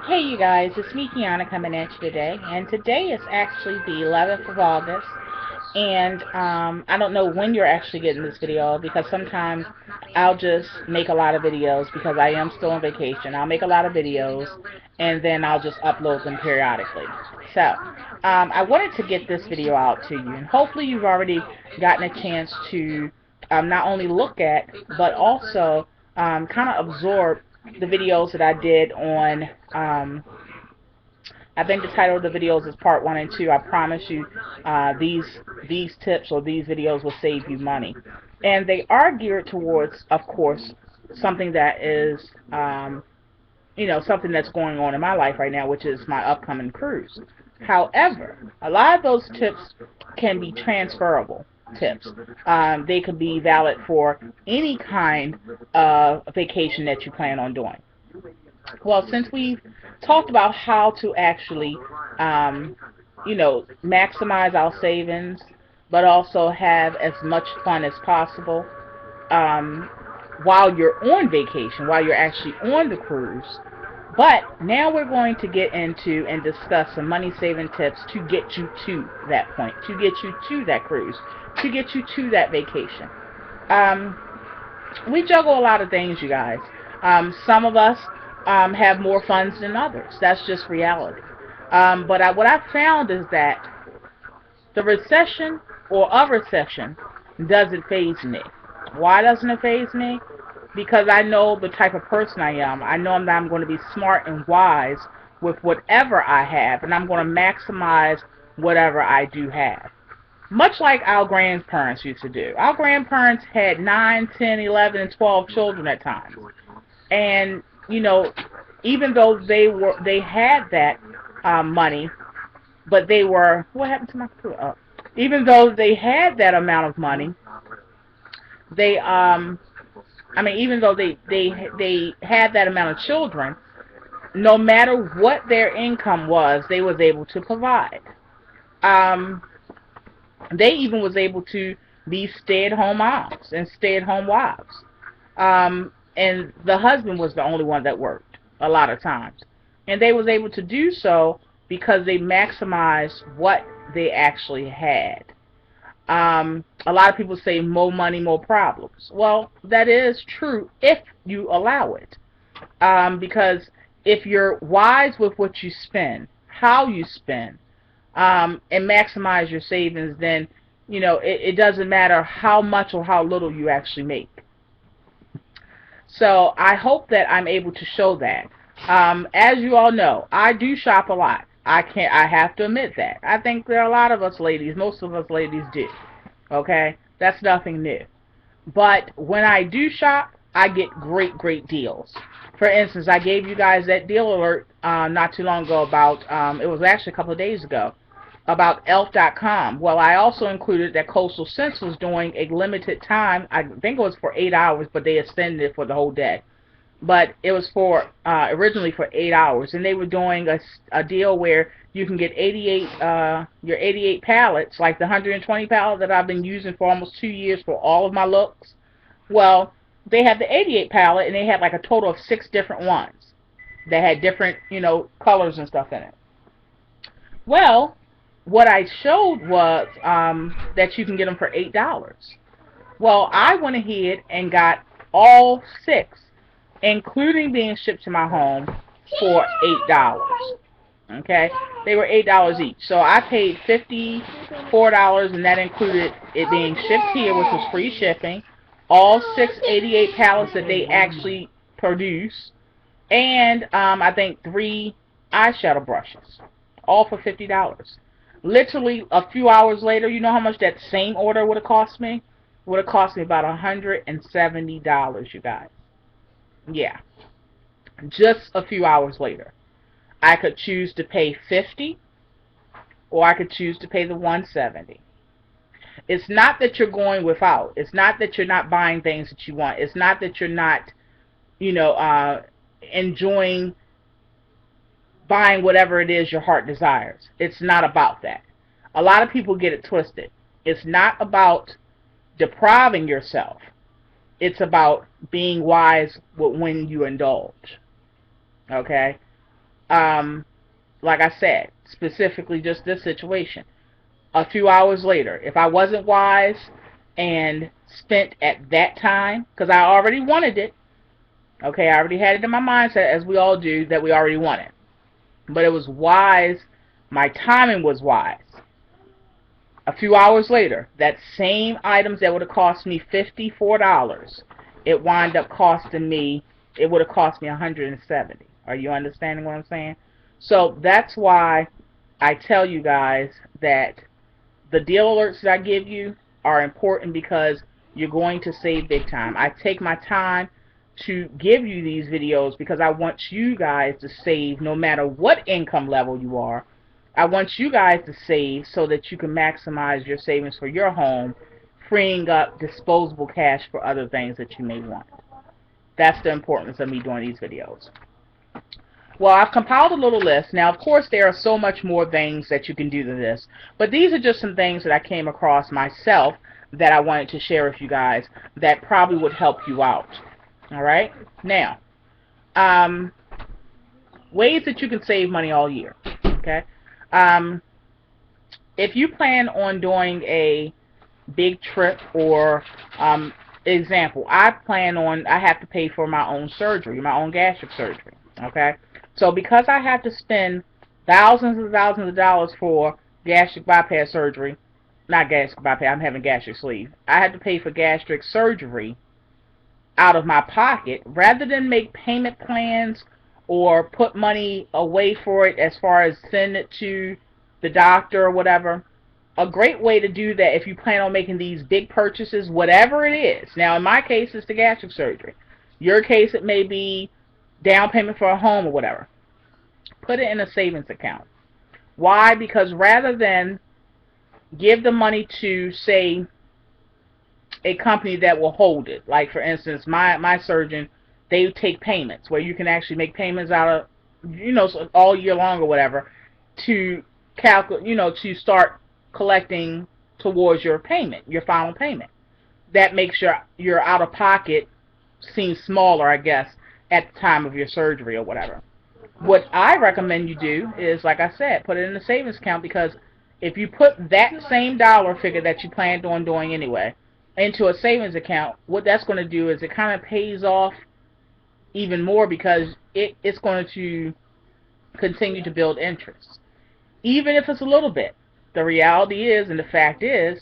Hey you guys, it's me Kianna coming at you today, and today is actually the 11th of August, and I don't know when you're actually getting this video because sometimes I'll just make a lot of videos because I am still on vacation. I'll make a lot of videos and then I'll just upload them periodically. So I wanted to get this video out to you, and hopefully you've already gotten a chance to not only look at but also kind of absorb the videos that I did on I think the title of the videos is part 1 and 2. I promise you these tips or these videos will save you money. And they are geared towards, of course, something that is, something that's going on in my life right now, which is my upcoming cruise. However, a lot of those tips can be transferable tips. They could be valid for any kind of vacation that you plan on doing. Well, since we've talked about how to actually, maximize our savings, but also have as much fun as possible while you're on vacation, while you're actually on the cruise. But now we're going to get into and discuss some money saving tips to get you to that point, to get you to that cruise, to get you to that vacation. Um, we juggle a lot of things, you guys. Some of us have more funds than others. That's just reality. But what I found is that the recession or a recession doesn't faze me. Why doesn't it faze me? Because I know the type of person I am. I know that I'm going to be smart and wise with whatever I have, and I'm going to maximize whatever I do have. Much like our grandparents used to do. Our grandparents had 9, 10, 11, and 12 children at times. And, even though they had that money, but they were, what happened to my computer? Even though they had that amount of money, they, even though they had that amount of children, no matter what their income was, they was able to provide. They even was able to be stay-at-home moms and stay-at-home wives. And the husband was the only one that worked a lot of times. And they was able to do so because they maximized what they actually had. A lot of people say more money, more problems. Well, that is true if you allow it. Because if you're wise with what you spend, how you spend, and maximize your savings, then, it doesn't matter how much or how little you actually make. So I hope that I'm able to show that. As you all know, I do shop a lot. I have to admit that. I think there are a lot of us ladies, most of us ladies do. Okay? That's nothing new. But when I do shop, I get great deals. For instance, I gave you guys that deal alert not too long ago about, it was actually a couple of days ago, about elf.com. Well, I also included that Coastal Scents was doing a limited time. I think it was for 8 hours, but they extended it for the whole day. But it was for originally for 8 hours, and they were doing a deal where you can get 88 your 88 palettes, like the 120 palette that I've been using for almost 2 years for all of my looks. Well, they had the 88 palette, and they had like a total of 6 different ones that had different, colors and stuff in it. Well, what I showed was that you can get them for $8. Well, I went ahead and got all 6, including being shipped to my home, for $8. Okay, they were $8 each. So I paid $54, and that included it being shipped here, which was free shipping. All 688 pallets that they actually produce, and I think 3 eyeshadow brushes, all for $50. Literally a few hours later, you know how much that same order would have cost me? Would have cost me about $170, you guys. Yeah, just a few hours later. I could choose to pay $50, or I could choose to pay the $170. It's not that you're going without. It's not that you're not buying things that you want. It's not that you're not, enjoying buying whatever it is your heart desires. It's not about that. A lot of people get it twisted. It's not about depriving yourself. It's about being wise when you indulge. Okay? Like I said, specifically just this situation. A few hours later, if I wasn't wise and spent at that time, because I already wanted it, okay, I already had it in my mindset, as we all do, that we already want it. But it was wise, my timing was wise. A few hours later, that same items that would have cost me $54, it wound up costing me, it would have cost me $170. Are you understanding what I'm saying? So that's why I tell you guys that the deal alerts that I give you are important, because you're going to save big time. I take my time to give you these videos because I want you guys to save no matter what income level you are. I want you guys to save so that you can maximize your savings for your home, freeing up disposable cash for other things that you may want. That's the importance of me doing these videos. Well, I've compiled a little list. Now, of course, there are so much more things that you can do to this, but these are just some things that I came across myself that I wanted to share with you guys that probably would help you out. All right? Now, ways that you can save money all year. Okay? If you plan on doing a big trip, or example, I have to pay for my own surgery, my own gastric surgery. Okay? So because I have to spend thousands and thousands of dollars for gastric bypass surgery, not gastric bypass, I'm having gastric sleeve. I had to pay for gastric surgery out of my pocket, rather than make payment plans or put money away for it as far as send it to the doctor or whatever. A great way to do that, if you plan on making these big purchases, whatever it is. Now, in my case, it's the gastric surgery. Your case, it may be down payment for a home or whatever. Put it in a savings account. Why? Because rather than give the money to, say, a company that will hold it, like for instance, my surgeon, they take payments where you can actually make payments out of, all year long or whatever, to to start collecting towards your payment, your final payment. That makes your out of pocket seem smaller, I guess, at the time of your surgery or whatever. What I recommend you do is, like I said, put it in a savings account, because if you put that same dollar figure that you planned on doing anyway into a savings account, what that's going to do is it kind of pays off even more, because it's going to continue to build interest, even if it's a little bit. The reality is, and the fact is,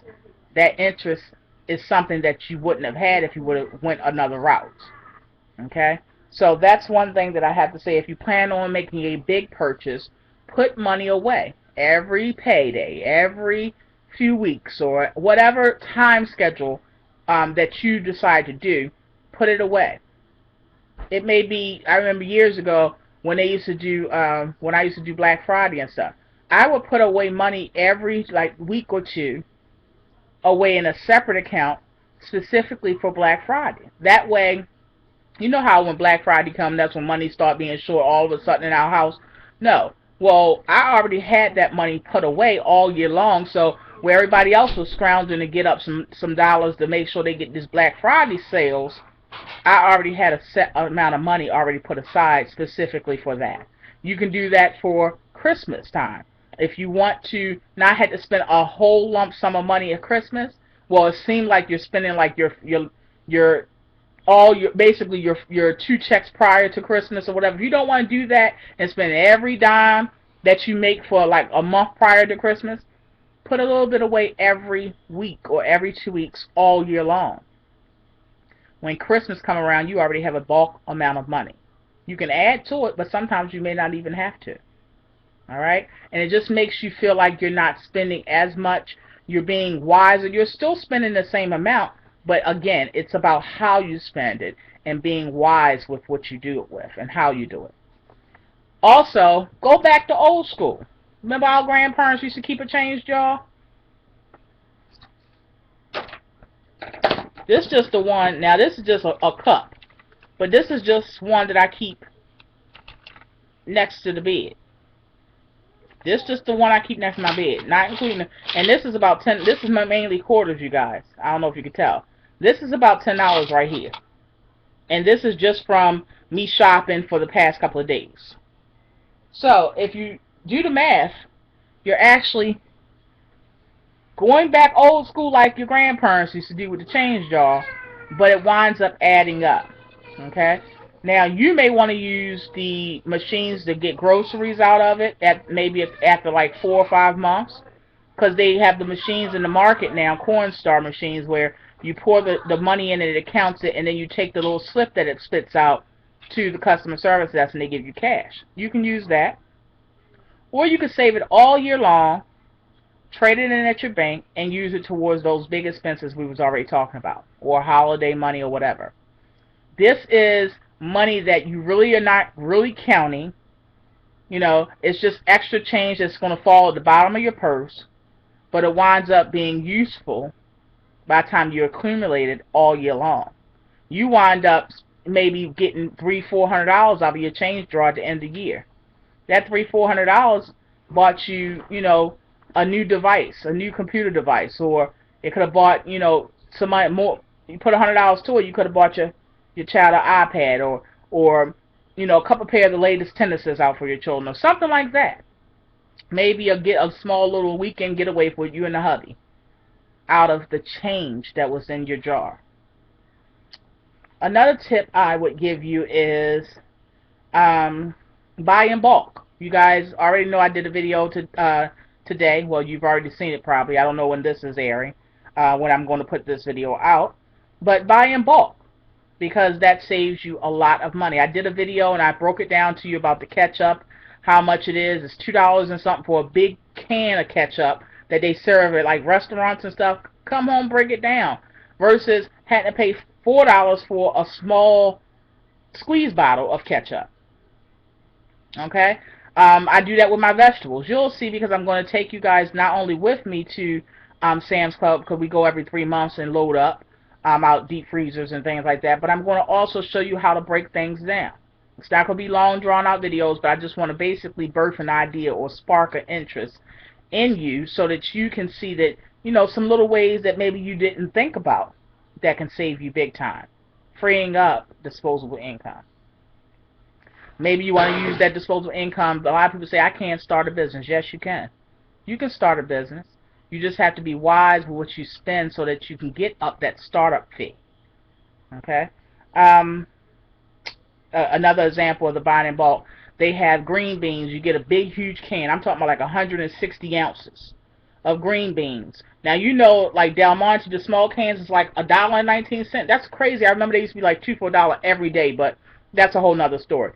that interest is something that you wouldn't have had if you would have went another route. Okay? So that's one thing that I have to say. If you plan on making a big purchase, put money away every payday, every few weeks, or whatever time schedule that you decide to do. Put it away. It may be, I remember years ago when they used to do, when I used to do Black Friday and stuff, I would put away money every week or two away in a separate account specifically for Black Friday. That way, you know how when Black Friday comes, that's when money start being short all of a sudden in our house? No. Well, I already had that money put away all year long, so where everybody else was scrounging to get up some dollars to make sure they get this Black Friday sales, I already had a set amount of money already put aside specifically for that. You can do that for Christmas time. If you want to not have to spend a whole lump sum of money at Christmas, well, it seems like you're spending like your basically your 2 checks prior to Christmas or whatever. If you don't want to do that and spend every dime that you make for like a month prior to Christmas, put a little bit away every week or every 2 weeks all year long. When Christmas come around, you already have a bulk amount of money. You can add to it, but sometimes you may not even have to. All right? And it just makes you feel like you're not spending as much. You're being wiser. You're still spending the same amount, but again, it's about how you spend it and being wise with what you do it with and how you do it. Also, go back to old school. Remember our grandparents used to keep a change jar? This is just the one. Now, this is just a cup. But this is just one that I keep next to the bed. This is just the one I keep next to my bed. Not including and this is about 10. This is mainly quarters, you guys. I don't know if you can tell. This is about $10 right here. And this is just from me shopping for the past couple of days. So if you do the math, you're actually going back old school like your grandparents used to do with the change jar, but it winds up adding up. Okay? Now, you may want to use the machines to get groceries out of it at maybe after like 4 or 5 months, because they have the machines in the market now, Cornstar machines, where you pour the money in and it counts it, and then you take the little slip that it spits out to the customer service desk and they give you cash. You can use that. Or you can save it all year long, trade it in at your bank, and use it towards those big expenses we was already talking about, or holiday money or whatever. This is money that you really are not really counting. You know, it's just extra change that's going to fall at the bottom of your purse, but it winds up being useful by the time you accumulate it all year long. You wind up maybe getting $300-400 out of your change drawer at the end of the year. That $300-400 bought you, you know, a new device, a new computer device, or it could have bought, you know, somebody more. You put $100 to it, you could have bought your child an iPad, or you know, a couple pair of the latest tennises out for your children, or something like that. Maybe you'll get a small little weekend getaway for you and the hubby out of the change that was in your jar. Another tip I would give you is buy in bulk. You guys already know I did a video today. Well, you've already seen it probably. I don't know when this is airing, when I'm going to put this video out. But buy in bulk, because that saves you a lot of money. I did a video and I broke it down to you about the ketchup, how much it is. It's $2 and something for a big can of ketchup that they serve at like restaurants and stuff. Come home, break it down. Versus having to pay $4 for a small squeeze bottle of ketchup. Okay? I do that with my vegetables. You'll see, because I'm going to take you guys not only with me to Sam's Club, because we go every 3 months and load up out deep freezers and things like that, but I'm going to also show you how to break things down. It's not going to be long, drawn-out videos, but I just want to basically birth an idea or spark an interest in you so that you can see that, you know, some little ways that maybe you didn't think about that can save you big time, freeing up disposable income. Maybe you want to use that disposable income. A lot of people say, I can't start a business. Yes, you can. You can start a business. You just have to be wise with what you spend so that you can get up that startup fee. Okay? Another example of the buying in bulk, they have green beans. You get a big, huge can. I'm talking about like 160 ounces of green beans. Now, you know, like Del Monte, the small cans is like $1.19. That's crazy. I remember they used to be like $2 for $1 every day, but that's a whole nother story.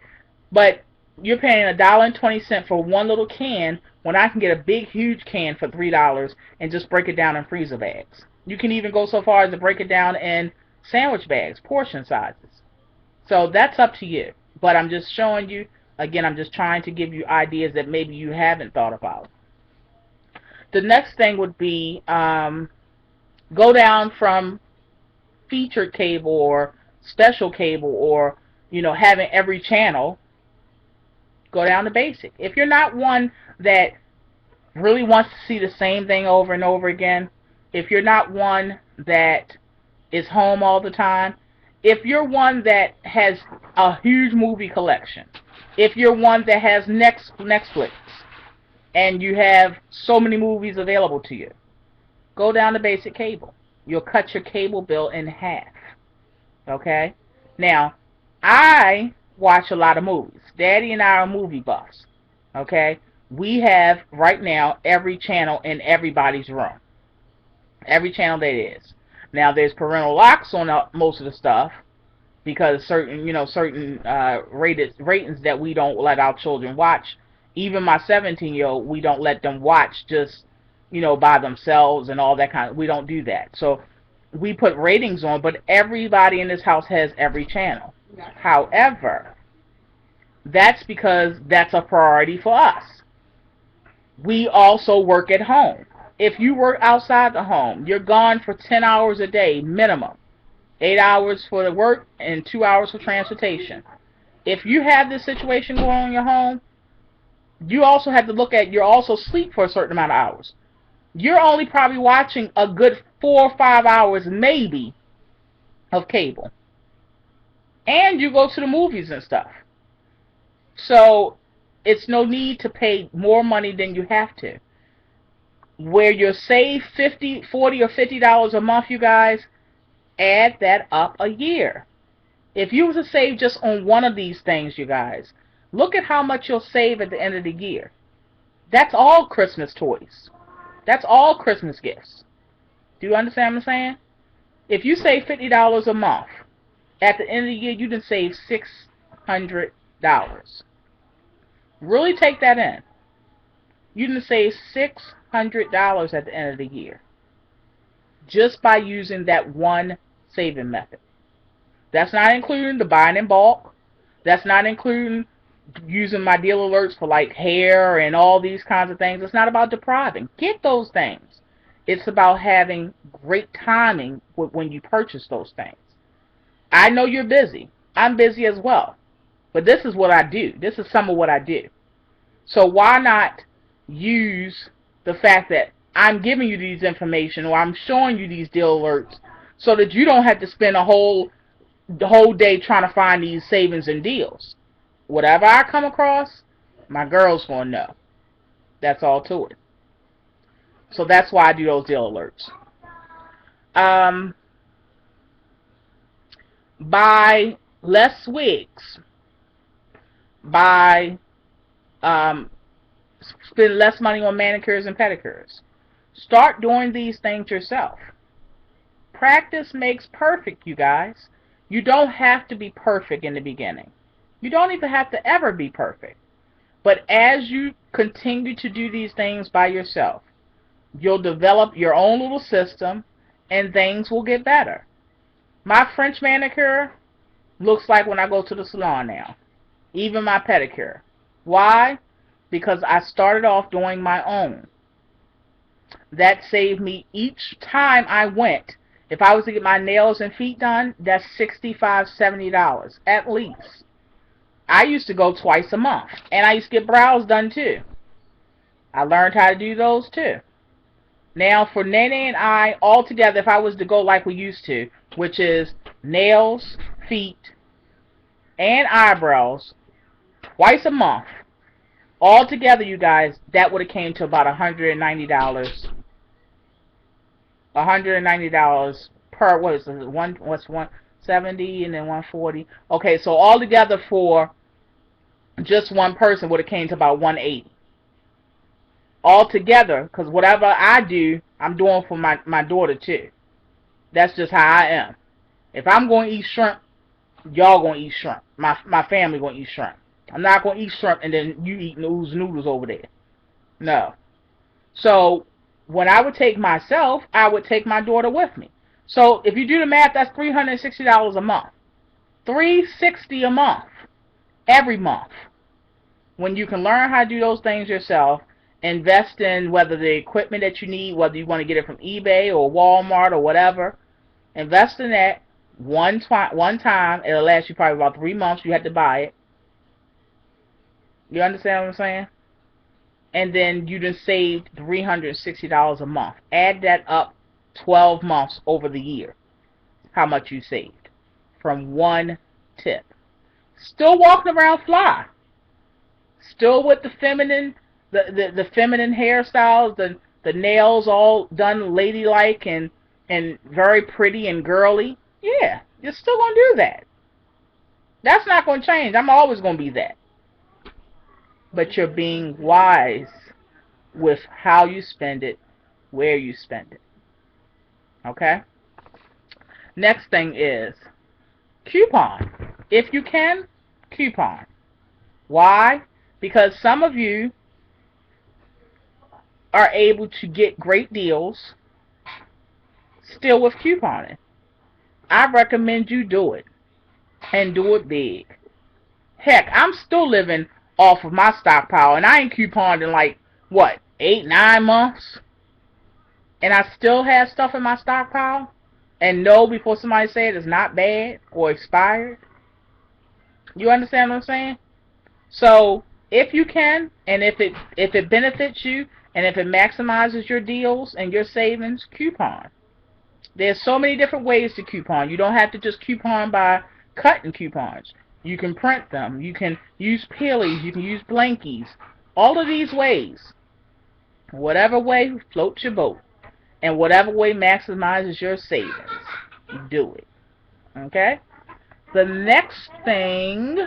But you're paying $1.20 for one little can when I can get a big, huge can for $3 and just break it down in freezer bags. You can even go so far as to break it down in sandwich bags, portion sizes. So that's up to you. But I'm just showing you, again, I'm just trying to give you ideas that maybe you haven't thought about. The next thing would be go down from featured cable or special cable, or, you know, having every channel. Go down to basic. If you're not one that really wants to see the same thing over and over again, if you're not one that is home all the time, if you're one that has a huge movie collection, if you're one that has Netflix and you have so many movies available to you, go down to basic cable. You'll cut your cable bill in half. Okay? Now, I watch a lot of movies. Daddy and I are movie buffs. Okay? We have, right now, every channel in everybody's room. Every channel there is. Now, there's parental locks on most of the stuff, because certain ratings that we don't let our children watch. Even my 17-year-old, we don't let them watch just, you know, by themselves and all that kind of. We don't do that. So we put ratings on, but everybody in this house has every channel. Yeah. However, that's because that's a priority for us. We also work at home. If you work outside the home, you're gone for 10 hours a day minimum. 8 hours for the work and 2 hours for transportation. If you have this situation going on in your home, you also have to look at, you're also asleep for a certain amount of hours. You're only probably watching a good 4 or 5 hours maybe of cable. and you go to the movies and stuff. So it's no need to pay more money than you have to. Where you're saved 50, 40, or $50 a month, you guys, add that up a year. If you were to save just on one of these things, you guys, look at how much you'll save at the end of the year. That's all Christmas toys. That's all Christmas gifts. Do you understand what I'm saying? If you save $50 a month, at the end of the year, you can save $600. Really take that in. You can save $600 at the end of the year just by using that one saving method. That's not including the buying in bulk. That's not including using my deal alerts for like hair and all these kinds of things. It's not about depriving. Get those things. It's about having great timing when you purchase those things. I know you're busy. I'm busy as well. But this is what I do. This is some of what I do. So why not use the fact that I'm giving you these information, or I'm showing you these deal alerts, so that you don't have to spend the whole day trying to find these savings and deals. Whatever I come across, my girl's going to know. That's all to it. So that's why I do those deal alerts. Buy less wigs. Buy spend less money on manicures and pedicures. Start doing these things yourself. Practice makes perfect, you guys. You don't have to be perfect in the beginning. You don't even have to ever be perfect. But as you continue to do these things by yourself, you'll develop your own little system and things will get better. My French manicure looks like when I go to the salon now. Even my pedicure. Why? Because I started off doing my own. That saved me each time I went. If I was to get my nails and feet done, that's $65, $70 at least. I used to go twice a month. And I used to get brows done too. I learned how to do those too. Now for Nene and I, all together, if I was to go like we used to, which is nails, feet, and eyebrows, twice a month, all together, you guys, that would have came to about $190. $190 per, what is it, what's 170 and then 140? Okay, so all together for just one person would have came to about 180. All together, because whatever I do, I'm doing for my daughter too. That's just how I am. If I'm going to eat shrimp, y'all going to eat shrimp. My family going to eat shrimp. I'm not going to eat shrimp and then you eat noodles over there. No. So when I would take myself, I would take my daughter with me. So if you do the math, that's $360 a month. $360 a month. Every month. When you can learn how to do those things yourself, invest in whether the equipment that you need, whether you want to get it from eBay or Walmart or whatever, invest in that one time. It'll last you probably about 3 months. You have to buy it. You understand what I'm saying? And then you just saved $360 a month. Add that up 12 months over the year. How much you saved from one tip. Still walking around fly. Still with the feminine, the feminine hairstyles, the nails all done ladylike and very pretty and girly. Yeah, you're still gonna do that. That's not gonna change. I'm always gonna be that. But you're being wise with how you spend it, where you spend it. Okay? Next thing is coupon. If you can, coupon. Why? Because some of you are able to get great deals still with couponing. I recommend you do it. And do it big. Heck, I'm still living off of my stockpile, and I ain't couponed in like, what, 8, 9 months? And I still have stuff in my stockpile, and know before somebody say it is not bad or expired. You understand what I'm saying? So, if you can, and if it benefits you, and if it maximizes your deals and your savings, coupon. There's so many different ways to coupon. You don't have to just coupon by cutting coupons. You can print them. You can use pillies. You can use blankies. All of these ways, whatever way floats your boat, and whatever way maximizes your savings, do it. Okay? The next thing,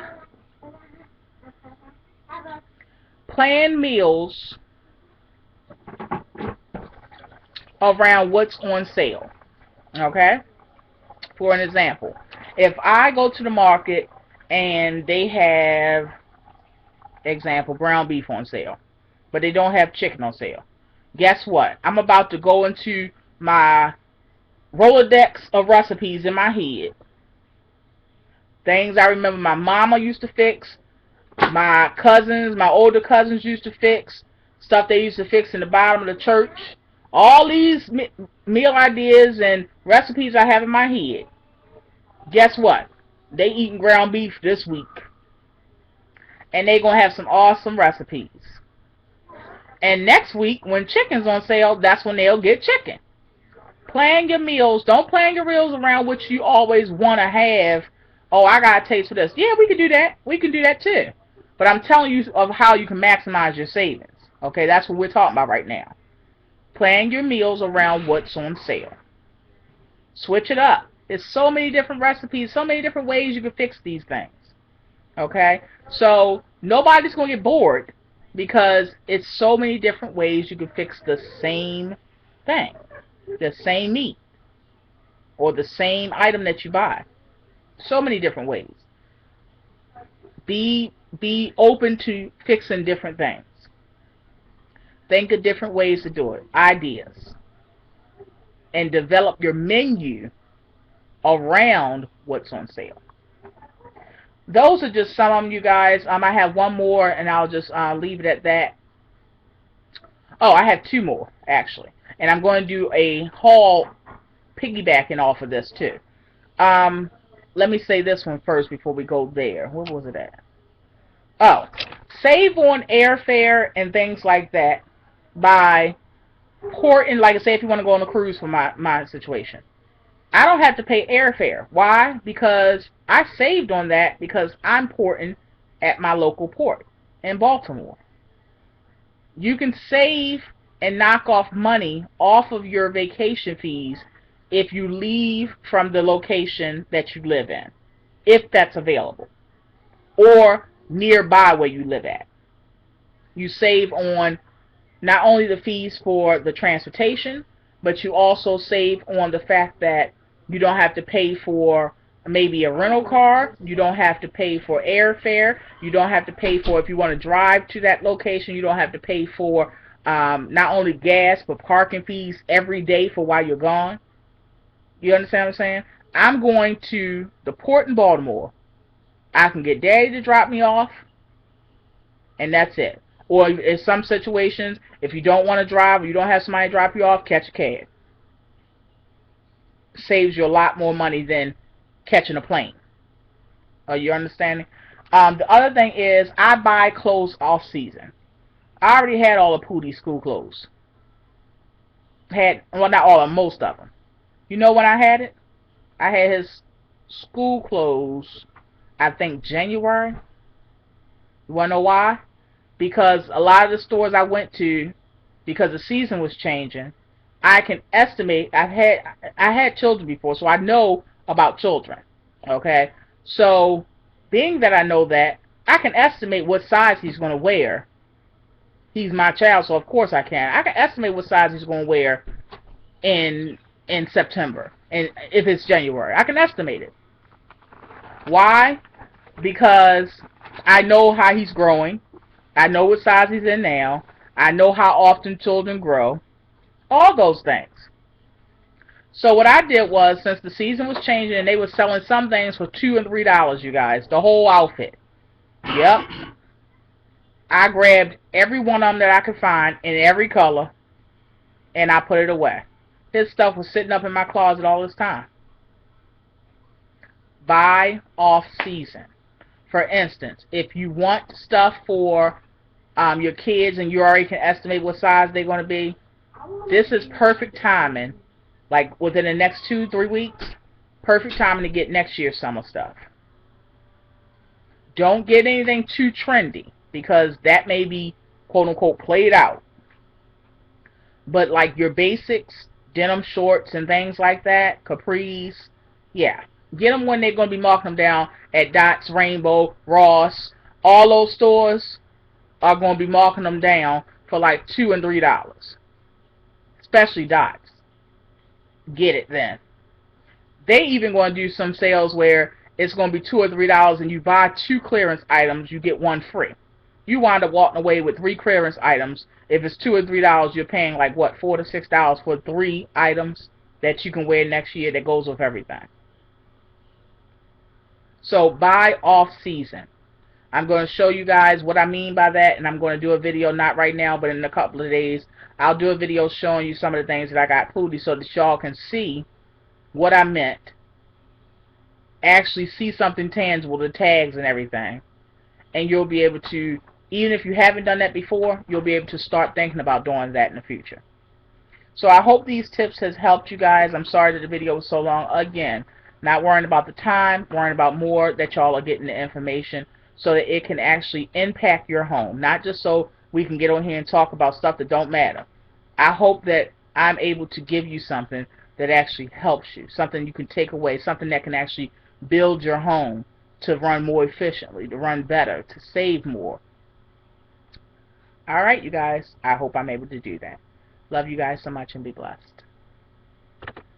plan meals around what's on sale. Okay? For an example, if I go to the market and they have, example, ground beef on sale, but they don't have chicken on sale, guess what? I'm about to go into my Rolodex of recipes in my head. Things I remember my mama used to fix, my cousins, my older cousins used to fix, stuff they used to fix in the bottom of the church. All these meal ideas and recipes I have in my head. Guess what? They eating ground beef this week. And they going to have some awesome recipes. And next week, when chicken's on sale, that's when they'll get chicken. Plan your meals. Don't plan your meals around what you always want to have. Oh, I got a taste for this. Yeah, we can do that. We can do that too. But I'm telling you of how you can maximize your savings. Okay, that's what we're talking about right now. Plan your meals around what's on sale. Switch it up. There's so many different recipes, so many different ways you can fix these things. Okay? So nobody's going to get bored because it's so many different ways you can fix the same thing, the same meat, or the same item that you buy. So many different ways. Be open to fixing different things. Think of different ways to do it, ideas, and develop your menu around what's on sale. Those are just some of them, you guys. I have one more, and I'll just leave it at that. Oh, I have two more, actually. And I'm going to do a haul piggybacking off of this, too. Let me say this one first before we go there. Where was it at? Oh, save on airfare and things like that by porting, like I say, if you want to go on a cruise for my situation. I don't have to pay airfare. Why? Because I saved on that because I'm porting at my local port in Baltimore. You can save and knock off money off of your vacation fees if you leave from the location that you live in, if that's available, or nearby where you live at. You save on not only the fees for the transportation, but you also save on the fact that you don't have to pay for maybe a rental car. You don't have to pay for airfare. You don't have to pay for, if you want to drive to that location, you don't have to pay for not only gas, but parking fees every day for while you're gone. You understand what I'm saying? I'm going to the port in Baltimore. I can get Daddy to drop me off, and that's it. Or in some situations, if you don't want to drive or you don't have somebody to drop you off, catch a cab. Saves you a lot more money than catching a plane. Are you understanding? The other thing is, I buy clothes off season. I already had all of Pootie's school clothes. Well, not all of them, most of them. You know when I had it? I had his school clothes, I think January. You want to know why? Because a lot of the stores I went to, because the season was changing, I can estimate. I had children before, so I know about children. Okay, so being that I know that, I can estimate what size he's going to wear. He's my child, so of course I can. I can estimate what size he's going to wear in September, and if it's January, I can estimate it. Why? Because I know how he's growing. I know what size he's in now. I know how often children grow. All those things. So what I did was, since the season was changing and they were selling some things for $2 and $3, you guys, the whole outfit. Yep. I grabbed every one of them that I could find in every color, and I put it away. His stuff was sitting up in my closet all this time. Buy off season. For instance, if you want stuff for your kids and you already can estimate what size they're going to be, this is perfect timing, like within the next 2-3 weeks, perfect timing to get next year's summer stuff. Don't get anything too trendy, because that may be quote unquote played out. But like your basics, denim shorts and things like that, capris, yeah. Get them when they're going to be marking them down at Dots, Rainbow, Ross. All those stores are going to be marking them down for like $2 and $3. Especially Dots. Get it then. They even going to do some sales where it's going to be $2 or $3 and you buy 2 clearance items, you get 1 free. You wind up walking away with 3 clearance items. If it's $2 or $3, you're paying like what, $4 to $6 for 3 items that you can wear next year that goes with everything. So buy off season. I'm going to show you guys what I mean by that, and I'm going to do a video, not right now, but in a couple of days. I'll do a video showing you some of the things that I got included so that y'all can see what I meant. Actually see something tangible, the tags and everything. And you'll be able to, even if you haven't done that before, you'll be able to start thinking about doing that in the future. So I hope these tips has helped you guys. I'm sorry that the video was so long. Again, not worrying about the time, worrying about more that y'all are getting the information so that it can actually impact your home. Not just so we can get on here and talk about stuff that don't matter. I hope that I'm able to give you something that actually helps you, something you can take away, something that can actually build your home to run more efficiently, to run better, to save more. Alright, you guys, I hope I'm able to do that. Love you guys so much and be blessed.